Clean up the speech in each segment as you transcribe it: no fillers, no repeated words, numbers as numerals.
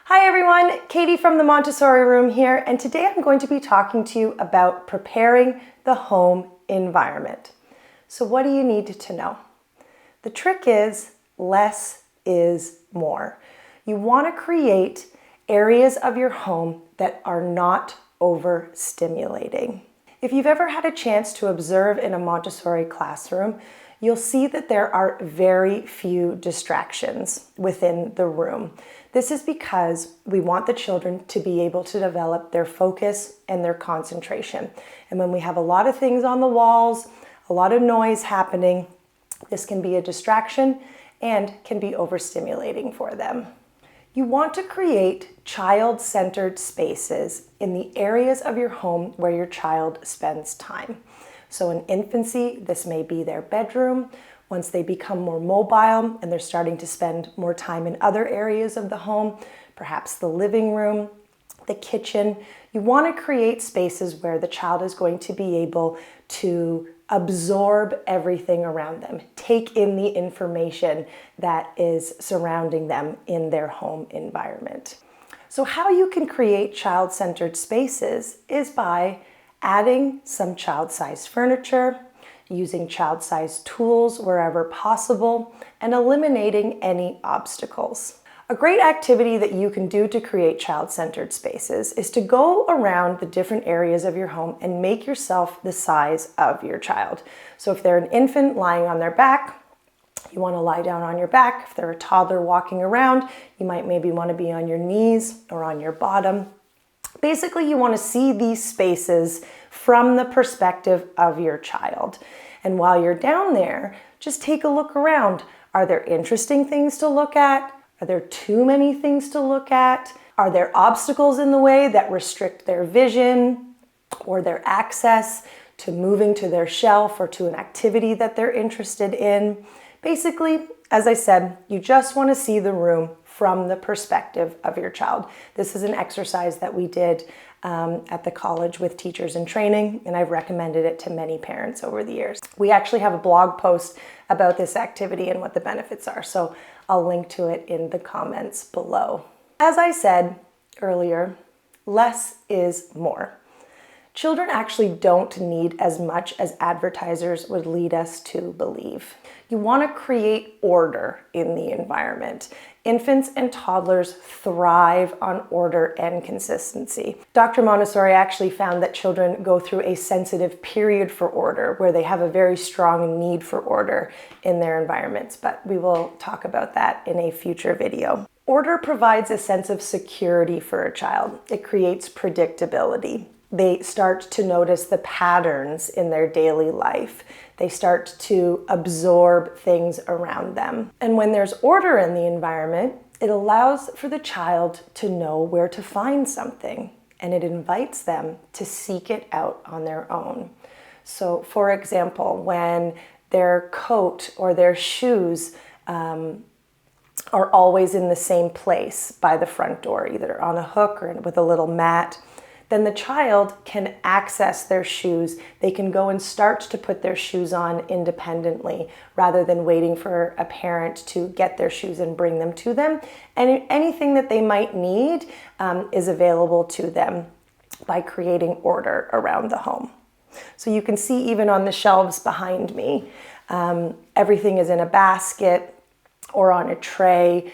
Hi everyone, Katie from the Montessori room here, and today I'm going to be talking to you about preparing the home environment. So what do you need to know? The trick is less is more. You want to create areas of your home that are not overstimulating. If you've ever had a chance to observe in a Montessori classroom, you'll see that there are very few distractions within the room. This is because we want the children to be able to develop their focus and their concentration. And when we have a lot of things on the walls, a lot of noise happening, this can be a distraction and can be overstimulating for them. You want to create child-centered spaces in the areas of your home where your child spends time. So in infancy, this may be their bedroom. Once they become more mobile and they're starting to spend more time in other areas of the home, perhaps the living room, the kitchen, you want to create spaces where the child is going to be able to absorb everything around them, take in the information that is surrounding them in their home environment. So how you can create child-centered spaces is by adding some child-sized furniture, using child-sized tools wherever possible, and eliminating any obstacles. A great activity that you can do to create child-centered spaces is to go around the different areas of your home and make yourself the size of your child. So if they're an infant lying on their back, you want to lie down on your back. If they're a toddler walking around, you might maybe want to be on your knees or on your bottom. Basically, you want to see these spaces from the perspective of your child. And while you're down there, just take a look around. Are there interesting things to look at? Are there too many things to look at? Are there obstacles in the way that restrict their vision or their access to moving to their shelf or to an activity that they're interested in? Basically, as I said, you just want to see the room from the perspective of your child. This is an exercise that we did at the college with teachers in training, and I've recommended it to many parents over the years. We actually have a blog post about this activity and what the benefits are, so I'll link to it in the comments below. As I said earlier, less is more. Children actually don't need as much as advertisers would lead us to believe. You want to create order in the environment. Infants and toddlers thrive on order and consistency. Dr. Montessori actually found that children go through a sensitive period for order where they have a very strong need for order in their environments, but we will talk about that in a future video. Order provides a sense of security for a child. It creates predictability. They start to notice the patterns in their daily life. They start to absorb things around them. And when there's order in the environment, it allows for the child to know where to find something, and it invites them to seek it out on their own. So, for example, when their coat or their shoes are always in the same place by the front door, either on a hook or with a little mat, then the child can access their shoes. They can go and start to put their shoes on independently rather than waiting for a parent to get their shoes and bring them to them. And anything that they might need is available to them by creating order around the home. So you can see even on the shelves behind me, everything is in a basket or on a tray.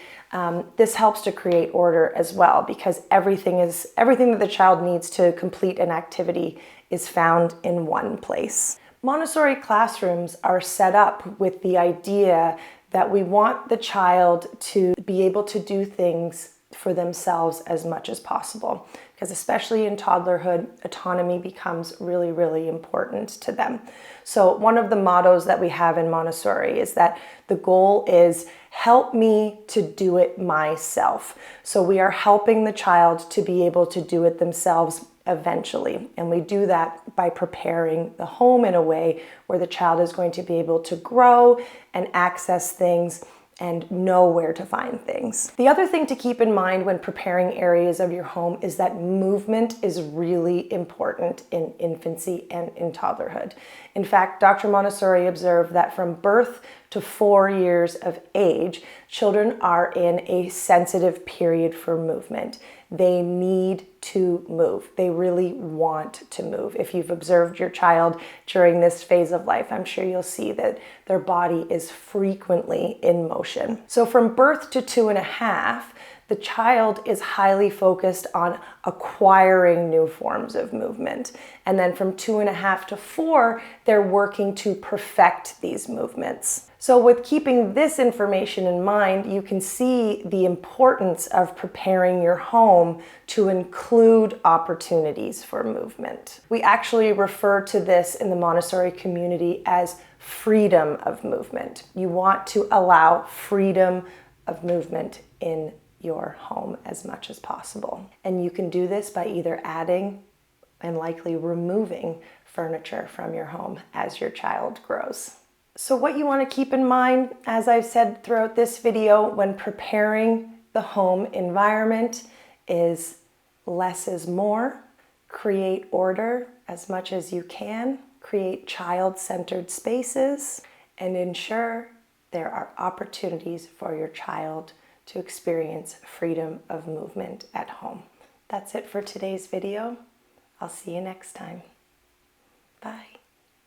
This helps to create order as well because everything that the child needs to complete an activity is found in one place. Montessori classrooms are set up with the idea that we want the child to be able to do things for themselves as much as possible, because especially in toddlerhood, autonomy becomes really, really important to them. So one of the mottos that we have in Montessori is that the goal is help me to do it myself. So we are helping the child to be able to do it themselves eventually. And we do that by preparing the home in a way where the child is going to be able to grow and access things and know where to find things. The other thing to keep in mind when preparing areas of your home is that movement is really important in infancy and in toddlerhood. In fact, Dr. Montessori observed that from birth to 4 years of age, children are in a sensitive period for movement. They need to move. They really want to move. If you've observed your child during this phase of life, I'm sure you'll see that their body is frequently in motion. So from birth to 2.5, the child is highly focused on acquiring new forms of movement. And then from 2.5 to 4, they're working to perfect these movements. So with keeping this information in mind, you can see the importance of preparing your home to include opportunities for movement. We actually refer to this in the Montessori community as freedom of movement. You want to allow freedom of movement in your home as much as possible. And you can do this by either adding and likely removing furniture from your home as your child grows. So what you want to keep in mind, as I've said throughout this video, when preparing the home environment is less is more. Create order as much as you can. Create child-centered spaces and ensure there are opportunities for your child to experience freedom of movement at home. That's it for today's video. I'll see you next time. Bye.